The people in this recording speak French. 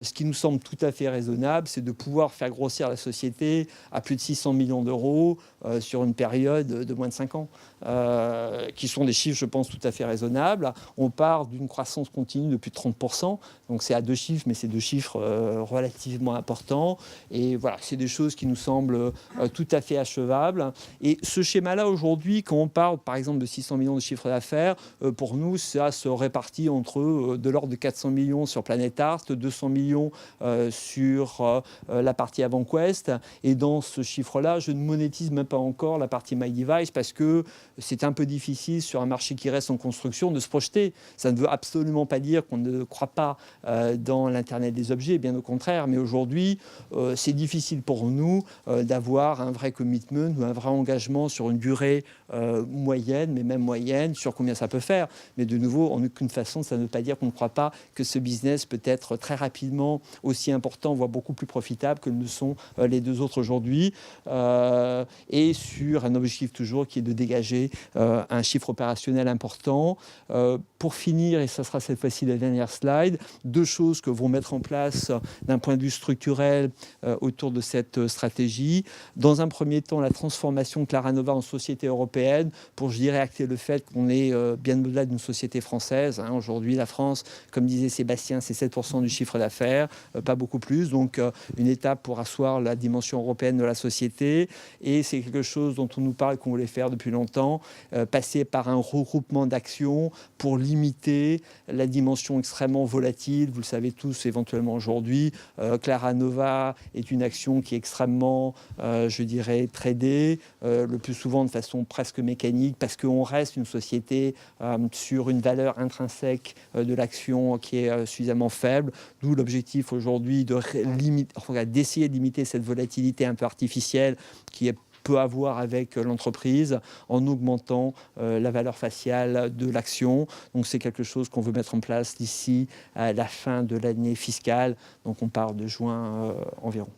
Ce qui nous semble tout à fait raisonnable, c'est de pouvoir faire grossir la société à plus de 600 millions d'euros sur une période de moins de 5 ans, qui sont des chiffres, je pense, tout à fait raisonnables. On part d'une croissance continue de plus de 30%, donc c'est à deux chiffres, mais c'est deux chiffres relativement importants. Et voilà, c'est des choses qui nous semblent tout à fait achevables. Et ce schéma-là, aujourd'hui, quand on parle, par exemple, de 600 millions de chiffre d'affaires, pour nous, ça se répartit entre de l'ordre de 400 millions sur Planet Art, 200 millions sur la partie AvantQuest. Et dans ce chiffre-là, je ne monétise même pas encore la partie MyDevice parce que c'est un peu difficile sur un marché qui reste en construction de se projeter. Ça ne veut absolument pas dire qu'on ne croit pas dans l'Internet des objets, bien au contraire. Mais aujourd'hui, c'est difficile pour nous d'avoir un vrai commitment ou un vrai engagement sur une durée moyenne, mais même moyenne, sur combien ça peut faire. Mais de nouveau, en aucune façon, ça ne veut pas dire qu'on ne croit pas que ce business peut être très rapidement aussi important, voire beaucoup plus profitable que ne sont les deux autres aujourd'hui, et sur un objectif toujours qui est de dégager un chiffre opérationnel important. Pour finir, et ça sera cette fois-ci la dernière slide, deux choses que vont mettre en place d'un point de vue structurel autour de cette stratégie. Dans un premier temps, la transformation de Claranova en société européenne pour, je dirais, acter le fait qu'on est bien au-delà d'une société française. Aujourd'hui, la France, comme disait Sébastien, c'est 7% du chiffre d'affaires, pas beaucoup plus. Donc, une étape pour asseoir la dimension européenne de la société. Et c'est quelque chose dont on nous parle qu'on voulait faire depuis longtemps, passer par un regroupement d'actions pour limiter la dimension extrêmement volatile. Vous le savez tous éventuellement aujourd'hui. Claranova est une action qui est extrêmement, je dirais, tradée, le plus souvent de façon presque mécanique, parce qu'on reste une société sur une valeur intrinsèque de l'action qui est suffisamment faible, d'où l'objectif aujourd'hui d'essayer de limiter cette volatilité un peu artificielle qui peut avoir avec l'entreprise en augmentant la valeur faciale de l'action. Donc c'est quelque chose qu'on veut mettre en place d'ici à la fin de l'année fiscale. Donc on part de juin environ.